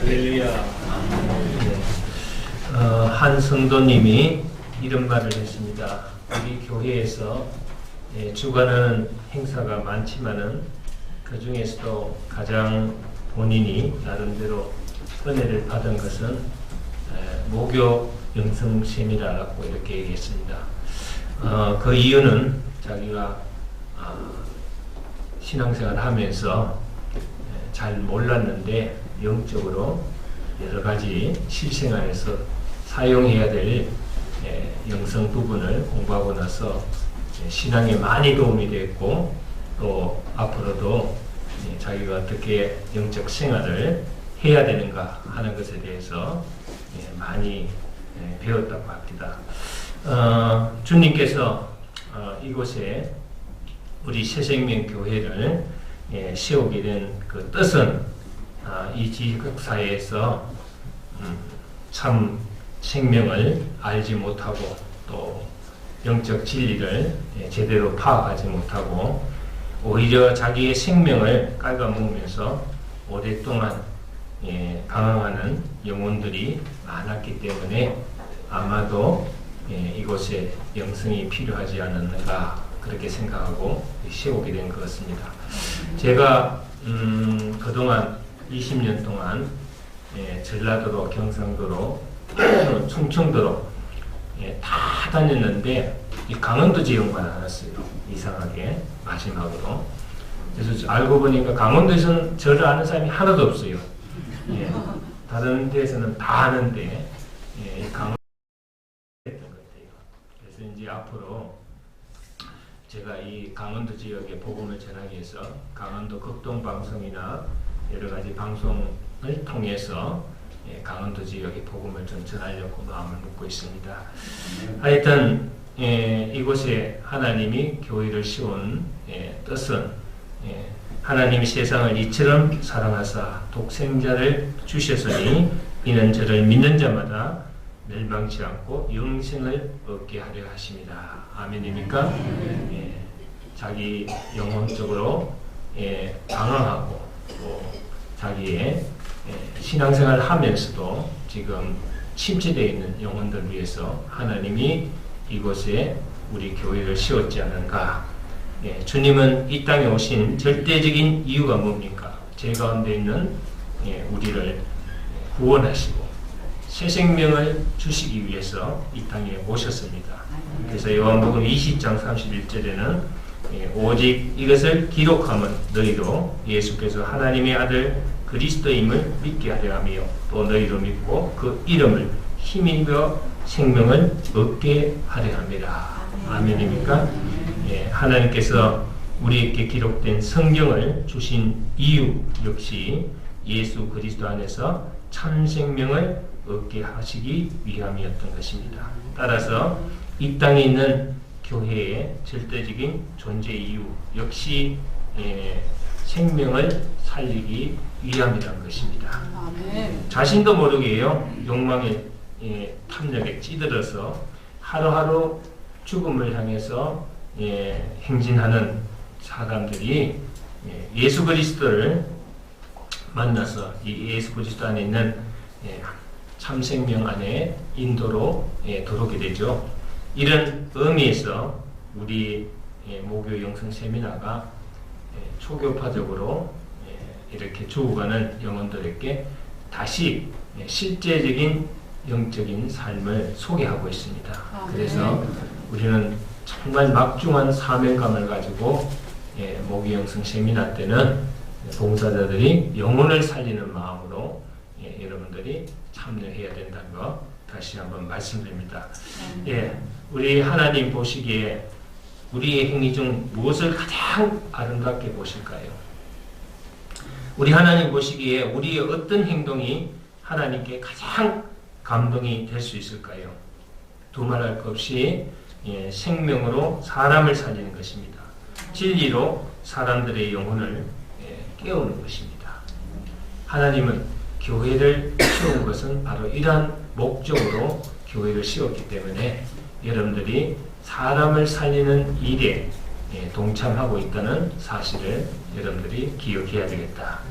할렐루야. 한 성도님이 이런 말을 했습니다. 우리 교회에서 주관하는 행사가 많지만은 그 중에서도 가장 본인이 나름대로 은혜를 받은 것은 모교 영성세미나라고 이렇게 얘기했습니다. 그 이유는 자기가 신앙생활을 하면서 잘 몰랐는데 영적으로 여러 가지 실생활에서 사용해야 될 영성 부분을 공부하고 나서 신앙에 많이 도움이 됐고, 또 앞으로도 자기가 어떻게 영적 생활을 해야 되는가 하는 것에 대해서 많이 배웠다고 합니다. 주님께서 이곳에 우리 새생명교회를 세우게 된 그 뜻은 이 지극사회에서 참 생명을 알지 못하고 또 영적 진리를 제대로 파악하지 못하고 오히려 자기의 생명을 깔아먹으면서 오랫동안 방황하는 영혼들이 많았기 때문에 아마도 이곳에 영성이 필요하지 않았는가 그렇게 생각하고 세우게 된 것 같습니다. 제가 그동안 20년 동안 전라도로, 경상도로, 충청도로 다 다녔는데 이 강원도 지역만 안 왔어요. 이상하게 마지막으로. 그래서 알고 보니까 강원도에서는 저를 아는 사람이 하나도 없어요. 다른 데에서는 다 아는데 강원도 했던 것 같아요. 그래서 이제 앞으로 제가 이 강원도 지역의 복음을 전하기 위해서 강원도 극동방송이나 여러 가지 방송을 통해서 강원도 지역의 복음을 좀 전하려고 마음을 먹고 있습니다. 하여튼 이곳에 하나님이 교회를 세운 뜻은 하나님이 세상을 이처럼 사랑하사 독생자를 주셨으니 이는 저를 믿는 자마다 멸망치 않고 영생을 얻게 하려 하십니다. 아멘입니까? 자기 영혼적으로 방황하고 또 자기의 신앙생활을 하면서도 지금 침체되어 있는 영혼들 위해서 하나님이 이곳에 우리 교회를 세웠지 않은가. 주님은 이 땅에 오신 절대적인 이유가 뭡니까? 죄 가운데 있는 우리를 구원하시고 새 생명을 주시기 위해서 이 땅에 오셨습니다. 그래서 요한복음 20장 31절에는 오직 이것을 기록하면 너희도 예수께서 하나님의 아들 그리스도임을 믿게 하려 하며 또 너희도 믿고 그 이름을 힘입어 생명을 얻게 하려 합니다. 아멘입니까? 하나님께서 우리에게 기록된 성경을 주신 이유 역시 예수 그리스도 안에서 참 생명을 얻게 하시기 위함이었던 것입니다. 따라서 이 땅에 있는 교회의 절대적인 존재 이유 역시 생명을 살리기 위함이라는 것입니다. 자신도 모르게요 욕망의 탐욕에 찌들어서 하루하루 죽음을 향해서 행진하는 사람들이 예수 그리스도를 만나서 이 예수 그리스도 안에 있는 참 생명 안에 인도로 들어오게 되죠. 이런 의미에서 우리 모교 영성 세미나가 초교파적으로 이렇게 죽어가는 영혼들에게 다시 실제적인 영적인 삶을 소개하고 있습니다. 그래서 우리는 정말 막중한 사명감을 가지고 모교 영성 세미나 때는 봉사자들이 영혼을 살리는 마음으로 여러분들이 참여해야 된다는 거 다시 한번 말씀드립니다. 우리 하나님 보시기에 우리의 행위 중 무엇을 가장 아름답게 보실까요? 우리 하나님 보시기에 우리의 어떤 행동이 하나님께 가장 감동이 될 수 있을까요? 두말할 것 없이 생명으로 사람을 살리는 것입니다. 진리로 사람들의 영혼을 깨우는 것입니다. 하나님은 교회를 세운 것은 바로 이러한 목적으로 교회를 세웠기 때문에 여러분들이 사람을 살리는 일에 동참하고 있다는 사실을 여러분들이 기억해야 되겠다.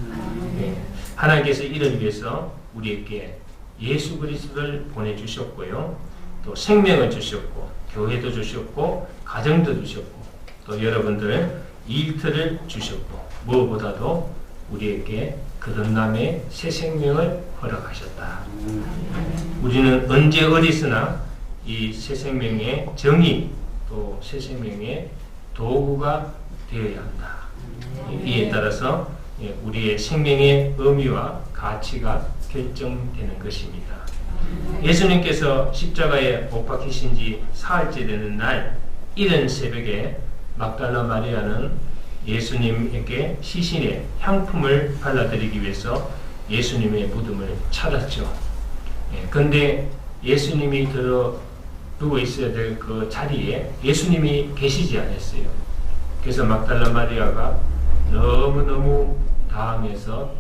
하나님께서 이를 위해서 우리에게 예수 그리스도를 보내주셨고요. 또 생명을 주셨고 교회도 주셨고 가정도 주셨고 또 여러분들 일터를 주셨고 무엇보다도 우리에게 거듭남의 새 생명을 허락하셨다. 우리는 언제 어디서나 이 새 생명의 정의 또 새 생명의 도구가 되어야 한다. 이에 따라서 우리의 생명의 의미와 가치가 결정되는 것입니다. 예수님께서 십자가에 못 박히신 지 사흘째 되는 날 이른 새벽에 막달라 마리아는 예수님에게 시신의 향품을 발라드리기 위해서 예수님의 무덤을 찾았죠. 그런데 예수님이 누워 있어야 될 그 자리에 예수님이 계시지 않았어요. 그래서 막달라 마리아가 너무너무 당해서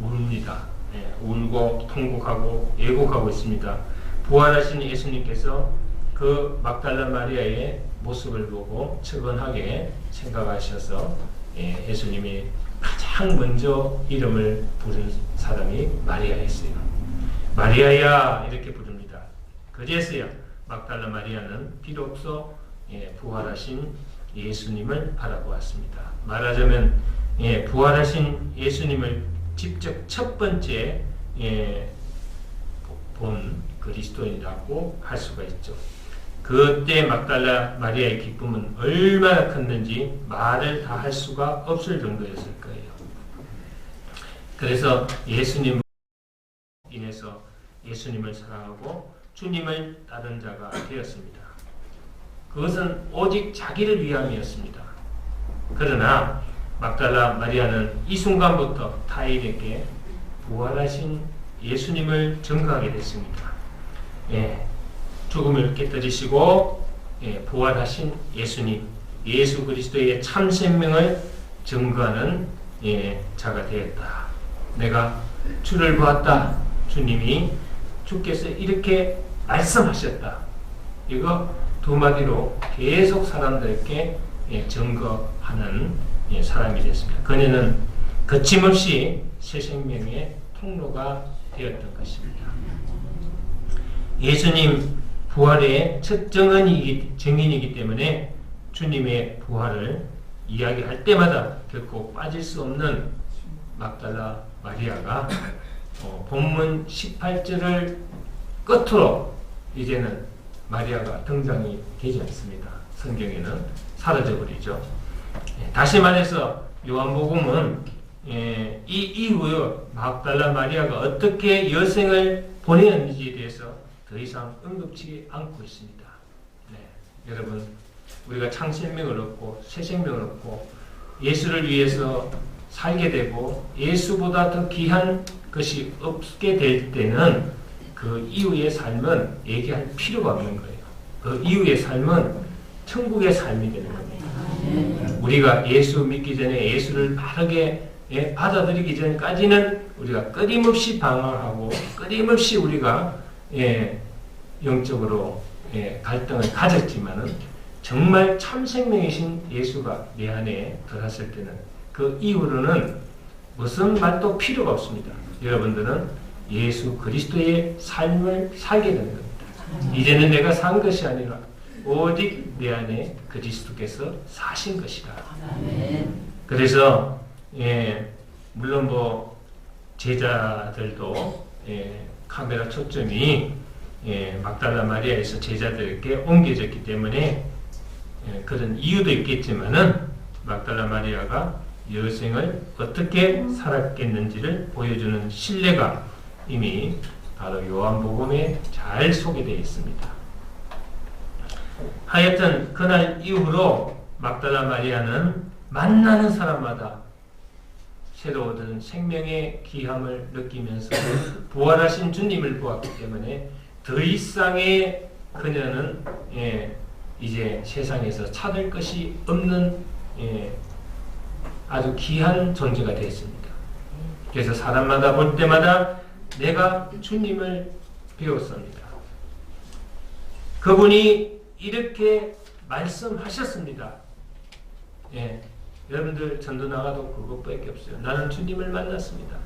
웁니다. 울고 통곡하고 애곡하고 있습니다. 부활하신 예수님께서 그 막달라 마리아의 모습을 보고 측은하게 생각하셔서 예수님이 가장 먼저 이름을 부른 사람이 마리아였어요. 마리아야 이렇게 부릅니다. 그제서야 막달라 마리아는 비로소 부활하신 예수님을 바라보았습니다. 말하자면 부활하신 예수님을 직접 첫 번째 본 그리스도인이라고 할 수가 있죠. 그때 막달라 마리아의 기쁨은 얼마나 컸는지 말을 다 할 수가 없을 정도였을 거예요. 그래서 예수님으로 인해서 예수님을 사랑하고 주님을 따른 자가 되었습니다. 그것은 오직 자기를 위함이었습니다. 그러나 막달라 마리아는 이 순간부터 타인에게 부활하신 예수님을 증거하게 됐습니다. 죽음을 깨뜨리시고 부활하신 예수님, 예수 그리스도의 참 생명을 증거하는 자가 되었다. 내가 주를 보았다. 주님이 주께서 이렇게 말씀하셨다. 이거 두 마디로 계속 사람들에게 증거하는 사람이 됐습니다. 그녀는 거침없이 새 생명의 통로가 되었던 것입니다. 예수님 부활의 첫 증인이기 때문에 주님의 부활을 이야기할 때마다 결코 빠질 수 없는 막달라 마리아가 본문 18절을 끝으로 이제는 마리아가 등장이 되지 않습니다. 성경에는 사라져버리죠. 다시 말해서 요한복음은 이 이후에 막달라 마리아가 어떻게 여생을 보내었는지에 대해서 더 이상 언급치 않고 있습니다. 여러분, 우리가 참 생명을 얻고 새 생명을 얻고 예수를 위해서 살게 되고 예수보다 더 귀한 것이 없게 될 때는 그 이후의 삶은 얘기할 필요가 없는 거예요. 그 이후의 삶은 천국의 삶이 되는 겁니다. 우리가 예수 믿기 전에 예수를 바르게 받아들이기 전까지는 우리가 끊임없이 방황하고 끊임없이 우리가 영적으로 갈등을 가졌지만은 정말 참 생명이신 예수가 내 안에 들어왔을 때는 그 이후로는 무슨 말도 필요가 없습니다. 여러분들은 예수 그리스도의 삶을 살게 되는 겁니다. 이제는 내가 산 것이 아니라 오직 내 안에 그리스도께서 사신 것이다. 그래서 물론 제자들도 카메라 초점이 막달라 마리아에서 제자들에게 옮겨졌기 때문에 그런 이유도 있겠지만은 막달라 마리아가 여생을 어떻게 살았겠는지를 보여주는 신뢰가 이미 바로 요한복음에 잘 소개되어 있습니다. 하여튼 그날 이후로 막달라 마리아는 만나는 사람마다 새로 얻은 생명의 귀함을 느끼면서 부활하신 주님을 보았기 때문에 더 이상의 그녀는 이제 세상에서 찾을 것이 없는 아주 귀한 존재가 되었습니다. 그래서 사람마다 볼 때마다 내가 주님을 배웠습니다. 그분이 이렇게 말씀하셨습니다. 예, 여러분들 전도 나가도 그것밖에 없어요. 나는 주님을 만났습니다.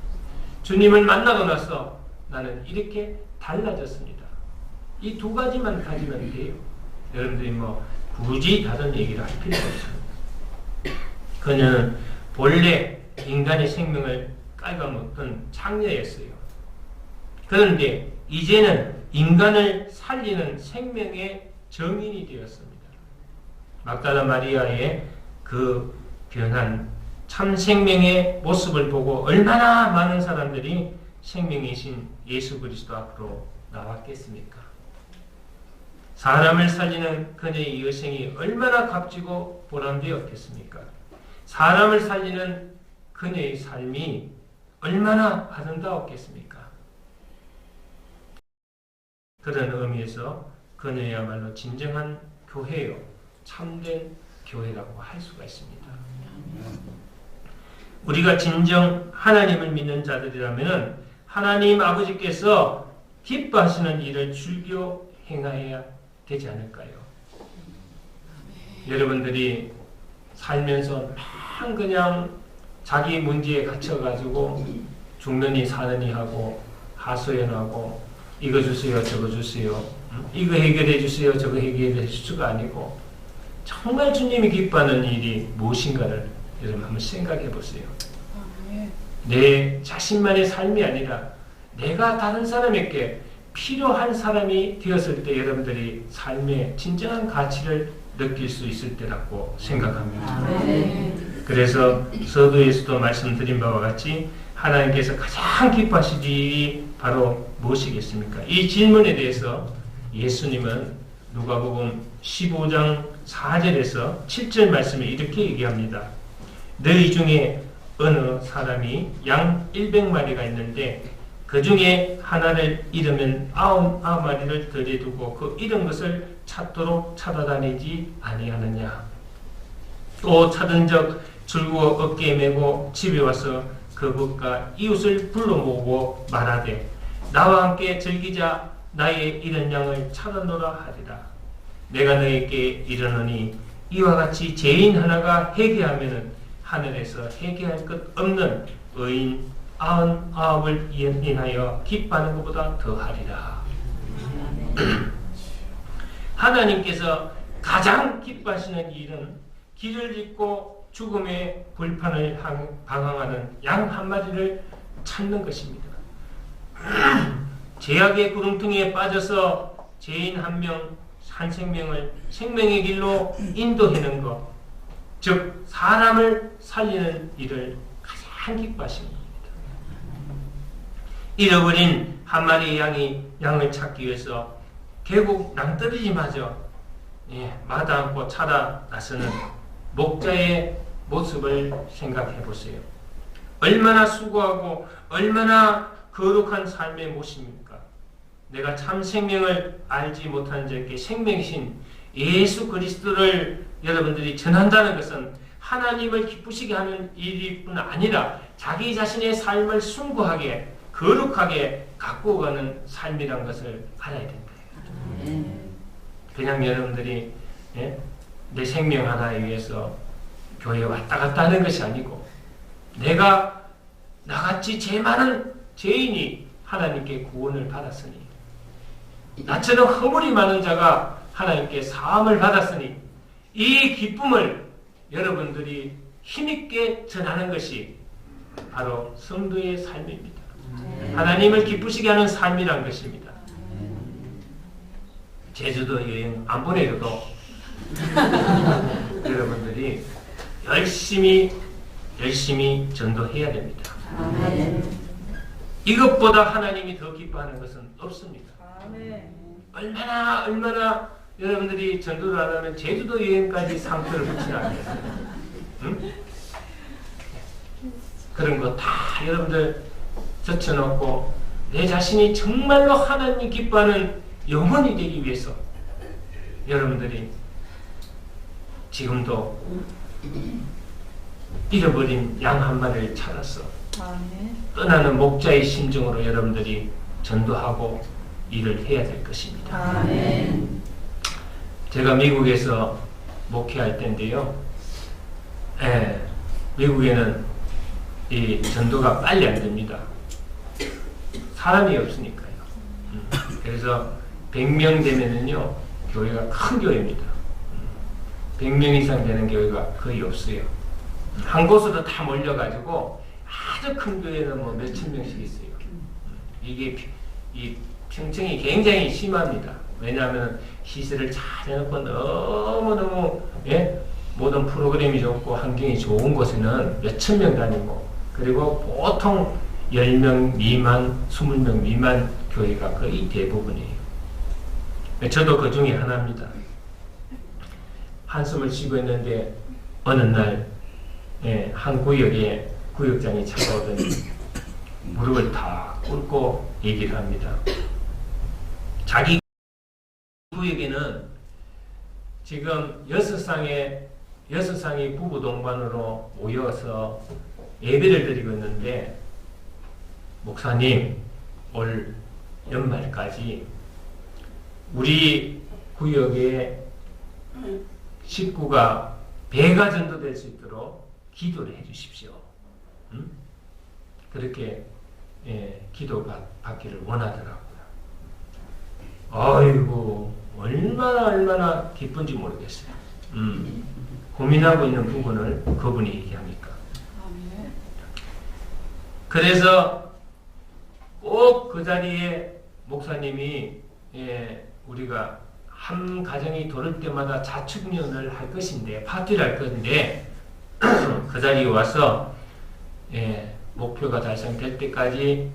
주님을 만나고 나서 나는 이렇게 달라졌습니다. 이 두 가지만 가지면 돼요. 여러분들이 뭐 굳이 다른 얘기를 할 필요가 없습니다. 그녀는 본래 인간의 생명을 깔아먹던 창녀였어요. 그런데 이제는 인간을 살리는 생명의 정인이 되었습니다. 막달라 마리아의 그 변한 참 생명의 모습을 보고 얼마나 많은 사람들이 생명이신 예수 그리스도 앞으로 나왔겠습니까? 사람을 살리는 그녀의 여생이 얼마나 값지고 보람되었겠습니까? 사람을 살리는 그녀의 삶이 얼마나 아름다웠겠습니까? 그런 의미에서 그녀야말로 진정한 교회요, 참된 교회라고 할 수가 있습니다. 우리가 진정 하나님을 믿는 자들이라면 하나님 아버지께서 기뻐하시는 일을 즐겨 행하여야 되지 않을까요? 여러분들이 살면서 그냥 자기 문제에 갇혀가지고 죽느니 사느니 하고 하소연하고 이거 주세요 저거 주세요 이거 해결해 주세요 저거 해결해 주수가 아니고 정말 주님이 기뻐하는 일이 무엇인가를 여러분 한번 생각해 보세요. 내 자신만의 삶이 아니라 내가 다른 사람에게 필요한 사람이 되었을 때 여러분들이 삶의 진정한 가치를 느낄 수 있을 때라고 생각합니다. 그래서 서두에서도 말씀드린 바와 같이 하나님께서 가장 기뻐하실 일이 바로 무엇이겠습니까? 이 질문에 대해서 예수님은 누가복음 15장 4절에서 7절 말씀에 이렇게 얘기합니다. 너희 중에 어느 사람이 양 100마리가 있는데 그 중에 하나를 잃으면 99마리를 들여두고 그 잃은 것을 찾도록 찾아다니지 아니하느냐. 또 찾은 적 줄고 어깨에 메고 집에 와서 그것과 이웃을 불러 모으고 말하되 나와 함께 즐기자. 나의 잃은 양을 찾아노라 하리라. 내가 너에게 이르노니 이와 같이 죄인 하나가 회개하면은 하늘에서 회개할 것 없는 의인 99을 인하여 기뻐하는 것보다 더하리라. 하나님께서 가장 기뻐하시는 일은 길을 잇고 죽음의 불판을 방황하는 양 한 마리를 찾는 것입니다. 죄악의 구렁텅이에 빠져서 죄인 한 생명을 생명의 길로 인도하는 것, 즉 사람을 살리는 일을 가장 기뻐하시는 겁니다. 잃어버린 한 마리의 양을 찾기 위해서 결국 낭떠러지마저 마다 않고 찾아 나서는 목자의 모습을 생각해 보세요. 얼마나 수고하고 얼마나 거룩한 삶의 모습입니까? 내가 참 생명을 알지 못한 자에게 생명이신 예수 그리스도를 여러분들이 전한다는 것은 하나님을 기쁘시게 하는 일일 뿐 아니라 자기 자신의 삶을 숭고하게 거룩하게 갖고 가는 삶이란 것을 알아야 된다. 그냥 여러분들이 내 생명 하나에 위해서 교회에 왔다 갔다 하는 것이 아니고 내가 나같이 죄 많은 죄인이 하나님께 구원을 받았으니 나처럼 허물이 많은 자가 하나님께 사함을 받았으니 이 기쁨을 여러분들이 힘있게 전하는 것이 바로 성도의 삶입니다. 하나님을 기쁘시게 하는 삶이란 것입니다. 제주도 여행 안 보내줘도 여러분들이 열심히 전도해야 됩니다. 이것보다 하나님이 더 기뻐하는 것은 없습니다. 얼마나 여러분들이 전도를 안 하면 제주도 여행까지 상표를 붙이지 않겠어요? 응? 그런 거 다 여러분들 젖혀놓고 내 자신이 정말로 하나님 기뻐하는 영혼이 되기 위해서 여러분들이 지금도 잃어버린 양 한 마리를 찾아서 떠나는 목자의 심정으로 여러분들이 전도하고 일을 해야 될 것입니다. 제가 미국에서 목회할 때인데요. 예, 미국에는 이 전도가 빨리 안 됩니다. 사람이 없으니까요. 그래서 100명 되면은요, 교회가 큰 교회입니다. 100명 이상 되는 교회가 거의 없어요. 한 곳으로 다 몰려가지고 아주 큰 교회는 뭐 몇천 명씩 있어요. 이게 이 평층이 굉장히 심합니다. 왜냐하면 시설을 잘 해놓고 너무너무 예? 모든 프로그램이 좋고 환경이 좋은 곳에는 몇천 명 다니고, 그리고 보통 10명 미만, 20명 미만 교회가 거의 대부분이에요. 저도 그 중에 하나입니다. 한숨을 쉬고 있는데 어느 날 예, 한 구역에 구역장이 찾아오더니 무릎을 다 꿇고 얘기를 합니다. 자기 구역에는 지금 6쌍의 부부 동반으로 모여서 예배를 드리고 있는데, 목사님, 올 연말까지 우리 구역에 식구가 배가 전도될 수 있도록 기도를 해 주십시오. 그렇게 예, 기도 받기를 원하더라고요. 아이고, 얼마나 기쁜지 모르겠어요. 고민하고 있는 부분을 그분이 얘기합니까? 그래서 꼭 그 자리에 목사님이 예, 우리가 한 가정이 돌을 때마다 자축년을 할 것인데, 파티를 할 건데 그 자리에 와서 예, 목표가 달성될 때까지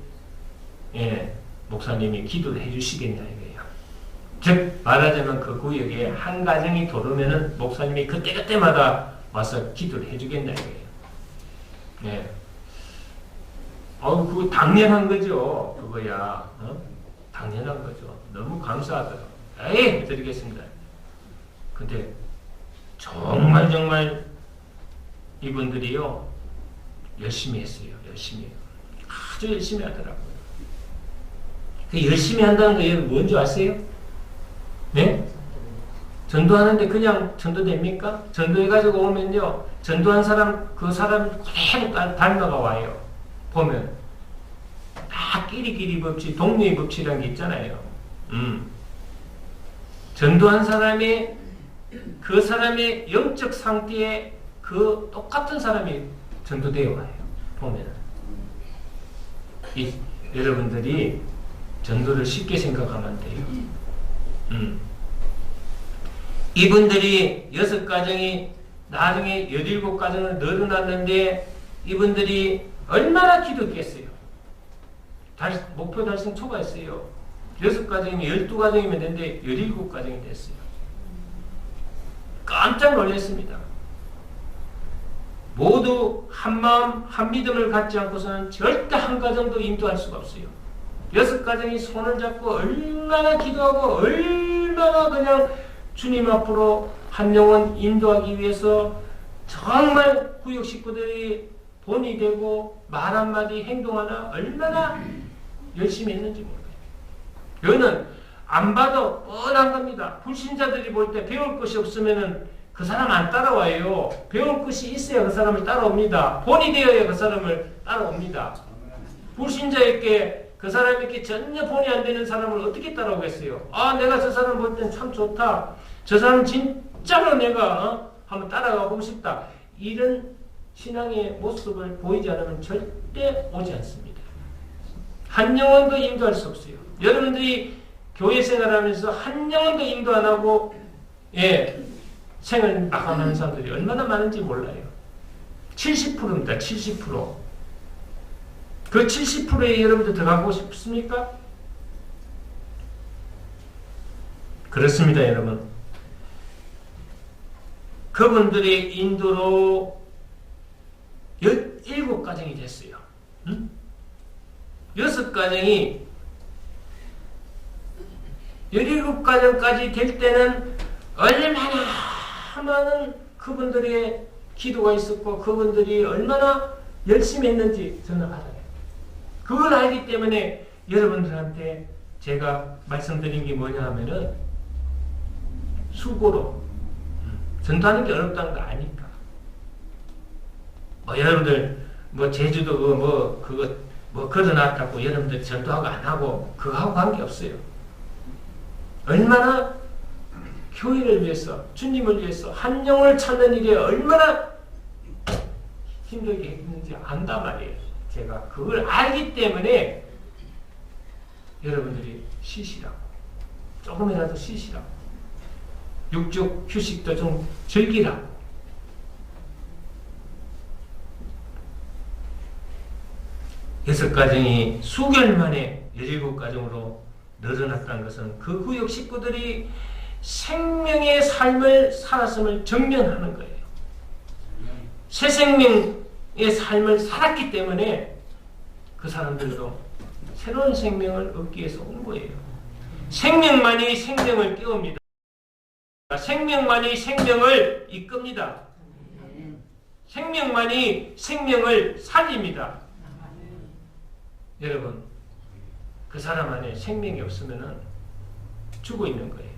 예, 목사님이 기도를 해주시겠냐 이거예요. 즉 말하자면 그 구역에 한 가정이 돌으면은 목사님이 그때마다 와서 기도를 해주겠냐 이거예요. 예. 그거 당연한 거죠. 그거야. 당연한 거죠. 너무 감사하더라고요. 에이, 해드리겠습니다. 근데 정말 이분들이요, 열심히 했어요. 열심히. 아주 열심히 하더라고요. 그 열심히 한다는 거 여러분 뭔지 아세요? 네? 전도하는데 그냥 전도됩니까? 전도해가지고 오면요, 전도한 사람, 그 사람 그대로 닮아가 와요. 보면. 다 끼리끼리 법칙, 동료의 법칙이라는 게 있잖아요. 전도한 사람이 그 사람의 영적 상태에 그 똑같은 사람이 전도되어 와요. 보면. 여러분들이 전도를 쉽게 생각하면 안 돼요. 이분들이 6가정이 나중에 17가정을 늘어났는데 이분들이 얼마나 기도했겠어요. 목표 달성 초과했어요. 6가정이면 12가정이면 되는데 17가정이 됐어요. 깜짝 놀랐습니다. 모두 한 마음, 한 믿음을 갖지 않고서는 절대 한 가정도 인도할 수가 없어요. 6가정이 손을 잡고 얼마나 기도하고 얼마나 그냥 주님 앞으로 한 영혼 인도하기 위해서 정말 구역 식구들이 본이 되고 말 한마디 행동 하나 얼마나 열심히 했는지 모르겠어요. 이거는 안 봐도 뻔한 겁니다. 불신자들이 볼 때 배울 것이 없으면은 그 사람 안 따라와요. 배울 것이 있어야 그 사람을 따라옵니다. 본이 되어야 그 사람을 따라옵니다. 불신자에게 그 사람에게 전혀 본이 안 되는 사람을 어떻게 따라오겠어요? 아, 내가 저 사람 볼 땐 참 좋다. 저 사람 진짜로 내가 한번 따라가 보고 싶다. 이런 신앙의 모습을 보이지 않으면 절대 오지 않습니다. 한 영혼도 인도할 수 없어요. 여러분들이 교회 생활하면서 한 영혼도 인도 안 하고 생을 나가는 사람들이 얼마나 많은지 몰라요. 70%입니다. 70%. 그 70%에 여러분들 들어가고 싶습니까? 그렇습니다, 여러분. 그분들의 인도로 17가정이 됐어요. 6가정이 17가정까지 될 때는 얼마나 많은 그분들의 기도가 있었고 그분들이 얼마나 열심히 했는지 저는 알아요. 그걸 알기 때문에 여러분들한테 제가 말씀드린 게 뭐냐 하면은 수고로 전도하는 게 어렵다는 거 아니까 여러분들 제주도 그거 걸어놨다고 여러분들 전도하고 안 하고 그거하고 관계없어요. 얼마나 교회를 위해서, 주님을 위해서 한 영혼을 찾는 일에 얼마나 힘들게 했는지 안단 말이에요. 제가 그걸 알기 때문에 여러분들이 쉬시라고, 조금이라도 쉬시라고, 육적 휴식도 좀 즐기라고. 여섯 가정이 수개월 만에 17가정으로 늘어났다는 것은 그 구역 식구들이 생명의 삶을 살았음을 증명하는 거예요. 새 생명의 삶을 살았기 때문에 그 사람들도 새로운 생명을 얻기 위해서 온 거예요. 생명만이 생명을 깨웁니다. 생명만이 생명을 이끕니다. 생명만이 생명을 살립니다. 여러분, 그 사람 안에 생명이 없으면 죽어 있는 거예요.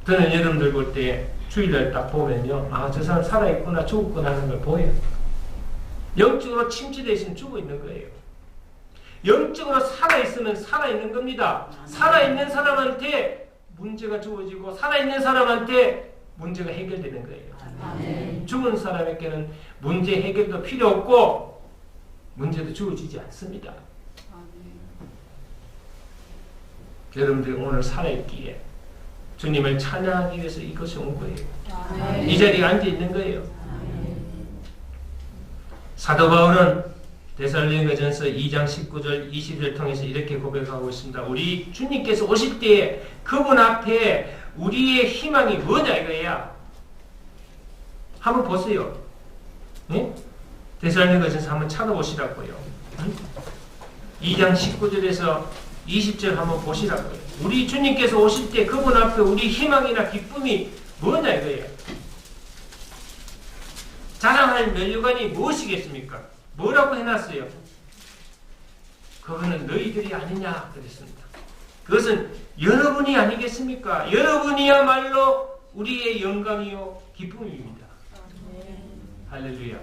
저는 여러분들 볼 때 주일날 딱 보면요, 저 사람 살아있구나, 죽었구나 하는 걸 보여요. 영적으로 침체되어 있으면 죽어 있는 거예요. 영적으로 살아있으면 살아있는 겁니다. 살아있는 사람한테 문제가 주어지고 살아있는 사람한테 문제가 해결되는 거예요. 죽은 사람에게는 문제 해결도 필요 없고 문제도 주어지지 않습니다. 여러분들이 오늘 살아있기에 주님을 찬양하기 위해서 이것이 온 거예요. 이 자리에 앉아 있는 거예요. 사도 바울은 데살로니가전서 2장 19절 20절 통해서 이렇게 고백하고 있습니다. 우리 주님께서 오실 때에 그분 앞에 우리의 희망이 뭐냐 이거야. 한번 보세요. 네? 데살로니가전서 한번 찾아보시라고요. 2장 19절에서 20절 한번 보시라고요. 우리 주님께서 오실 때 그분 앞에 우리 희망이나 기쁨이 뭐냐 이거예요. 자랑할 면류관이 무엇이겠습니까? 뭐라고 해놨어요? 그거는 너희들이 아니냐 그랬습니다. 그것은 여러분이 아니겠습니까? 여러분이야말로 우리의 영광이요 기쁨입니다. 할렐루야.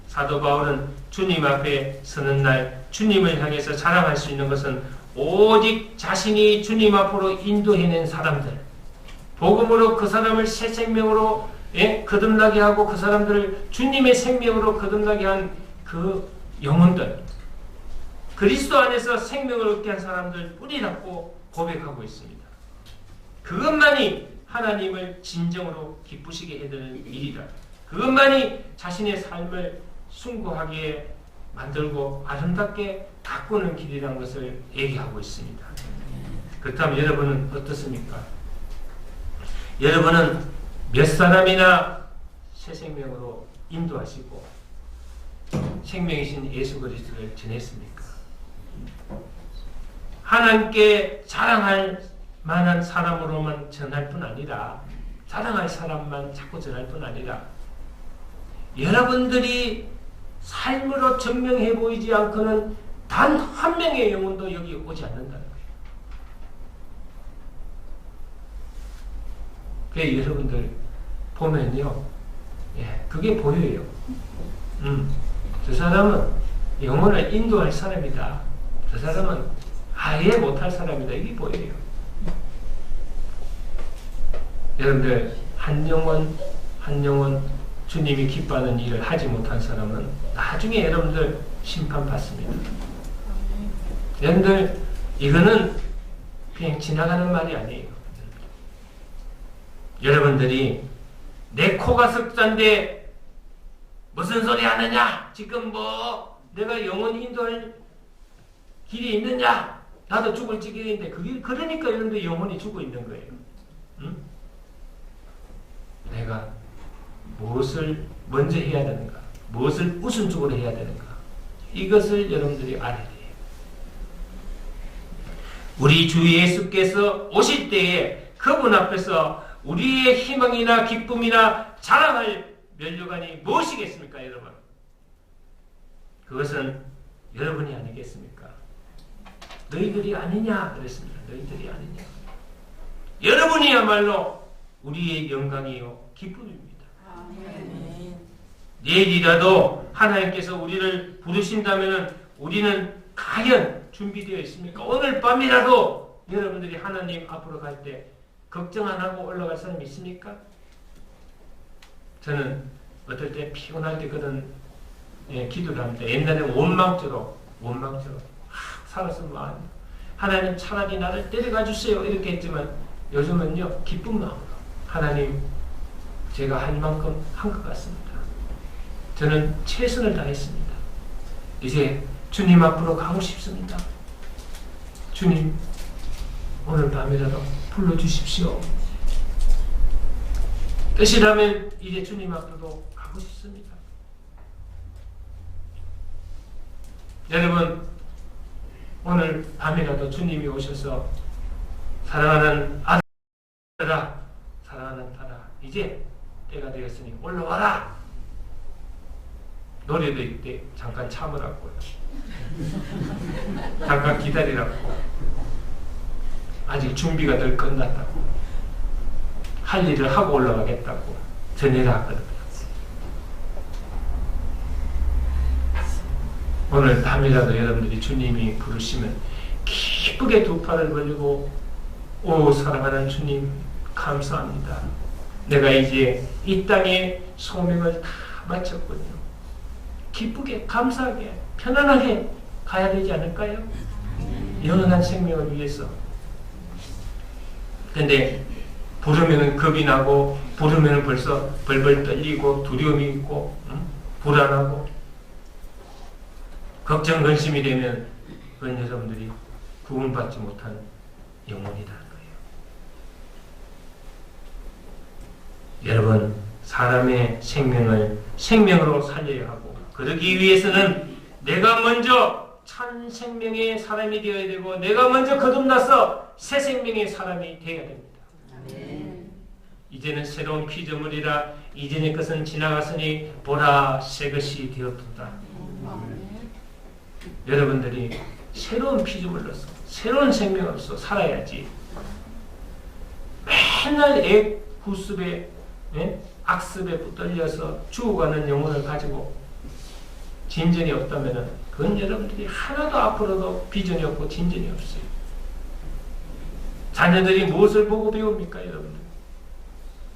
사도 바울은 주님 앞에 서는 날 주님을 향해서 자랑할 수 있는 것은 오직 자신이 주님 앞으로 인도해낸 사람들, 복음으로 그 사람을 새 생명으로 거듭나게 하고 그 사람들을 주님의 생명으로 거듭나게 한 그 영혼들, 그리스도 안에서 생명을 얻게 한 사람들 뿐이라고 고백하고 있습니다. 그것만이 하나님을 진정으로 기쁘시게 해드리는 일이다. 그것만이 자신의 삶을 숭고하게 만들고 아름답게 가꾸는 길이라는 것을 얘기하고 있습니다. 그렇다면 여러분은 어떻습니까? 여러분은 몇 사람이나 새 생명으로 인도하시고 생명이신 예수 그리스도를 전했습니까? 하나님께 자랑할 만한 사람으로만 전할 뿐 아니라, 자랑할 사람만 자꾸 전할 뿐 아니라 여러분들이 삶으로 증명해 보이지 않고는 단 한 명의 영혼도 여기 오지 않는다는 거예요. 그게 여러분들 보면요, 그게 보여요. 저 사람은 영혼을 인도할 사람이다. 저 사람은 아예 못할 사람이다. 이게 보여요. 여러분들 한 영혼 주님이 기뻐하는 일을 하지 못한 사람은 나중에 여러분들 심판받습니다. 여러분들 이거는 그냥 지나가는 말이 아니에요. 여러분들이 내 코가 석자인데 무슨 소리 하느냐? 지금 내가 영원 인도할 길이 있느냐? 나도 죽을 지경인데 그게 그러니까 여러분들 영혼이 죽어 있는 거예요. 응? 내가 무엇을 먼저 해야 되는가? 무엇을 우선적으로 해야 되는가? 이것을 여러분들이 알아야 돼요. 우리 주 예수께서 오실 때에 그분 앞에서 우리의 희망이나 기쁨이나 자랑할 면류관이 무엇이겠습니까, 여러분? 그것은 여러분이 아니겠습니까? 너희들이 아니냐 그랬습니다. 너희들이 아니냐. 여러분이야말로 우리의 영광이요 기쁨입니다. 내일이라도 하나님께서 우리를 부르신다면 우리는 과연 준비되어 있습니까? 오늘 밤이라도 여러분들이 하나님 앞으로 갈 때 걱정 안 하고 올라갈 사람이 있습니까? 저는 어떨 때 피곤할 때 그런 기도를 합니다. 옛날에 원망처럼 살았으면 하나님 차라리 나를 데려가 주세요 이렇게 했지만 요즘은요 기쁜 마음으로 하나님 제가 할 만큼 한 것 같습니다. 저는 최선을 다했습니다. 이제 주님 앞으로 가고 싶습니다. 주님 오늘 밤이라도 불러주십시오. 뜻이라면 이제 주님 앞으로 가고 싶습니다. 여러분 오늘 밤이라도 주님이 오셔서 사랑하는 아들아 사랑하는 딸아 이제 때가 되었으니 올라와라. 노래도 이때 잠깐 참으라고요. 잠깐 기다리라고. 아직 준비가 덜 끝났다고. 할 일을 하고 올라가겠다고 전해놨거든요. 오늘 밤이라도 여러분들이 주님이 부르시면 기쁘게 두 팔을 벌리고 오 사랑하는 주님 감사합니다. 내가 이제 이 땅의 소명을 다 마쳤군요. 기쁘게 감사하게 편안하게 가야 되지 않을까요? 영원한 생명을 위해서. 근데 부르면은 겁이 나고 부르면은 벌써 벌벌 떨리고 두려움이 있고 불안하고 걱정 근심이 되면 그건 여러분들이 구원받지 못한 영혼이라는 거예요. 여러분 사람의 생명을 생명으로 살려야 하고 그러기 위해서는 내가 먼저 참 생명의 사람이 되어야 되고 내가 먼저 거듭나서 새 생명의 사람이 되어야 됩니다. 아멘. 이제는 새로운 피조물이라 이전의 것은 지나갔으니 보라 새 것이 되었도다. 여러분들이 새로운 피조물로서 새로운 생명으로서 살아야지 맨날 구습에 악습에 붙들려서 죽어가는 영혼을 가지고 진전이 없다면 그건 여러분들이 하나도 앞으로도 비전이 없고 진전이 없어요. 자녀들이 무엇을 보고 배웁니까 여러분들?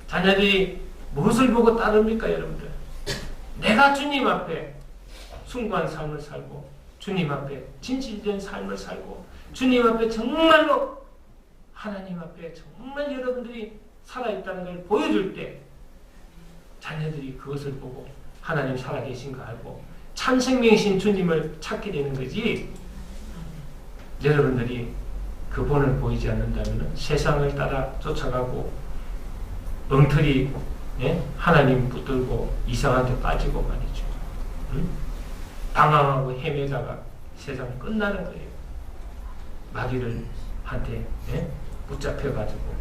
자녀들이 무엇을 보고 따릅니까 여러분들? 내가 주님 앞에 숭고한 삶을 살고 주님 앞에 진실된 삶을 살고 주님 앞에 정말로 하나님 앞에 정말 여러분들이 살아있다는 걸 보여줄 때 자녀들이 그것을 보고 하나님 살아계신 거 알고 참 생명이신 주님을 찾게 되는 거지. 여러분들이 그분을 보이지 않는다면 세상을 따라 쫓아가고 엉터리 하나님 붙들고 이상한 데 빠지고 말이죠. 방황하고 헤매다가 세상 끝나는 거예요. 마귀를 한테 붙잡혀가지고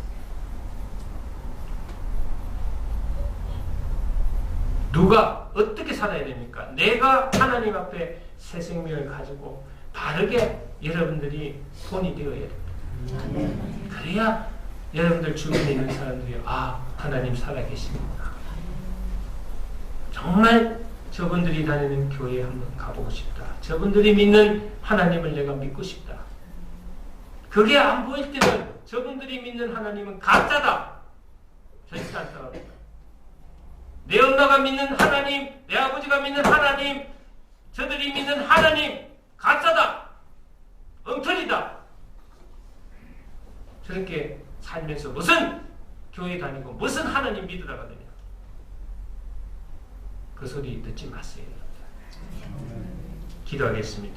누가 어떻게 살아야 됩니까? 내가 하나님 앞에 새 생명을 가지고 바르게 여러분들이 본이 되어야 됩니다. 그래야 여러분들 주변에 있는 사람들이 하나님 살아계십니다. 정말 저분들이 다니는 교회에 한번 가보고 싶다. 저분들이 믿는 하나님을 내가 믿고 싶다. 그게 안 보일 때는 저분들이 믿는 하나님은 가짜다. 절대 안 따라옵니다. 내 엄마가 믿는 하나님, 내 아버지가 믿는 하나님, 저들이 믿는 하나님 가짜다. 엉터리다. 저렇게 살면서 무슨 교회 다니고 무슨 하나님 믿으라고 하느냐. 그 소리 듣지 마세요. 기도하겠습니다.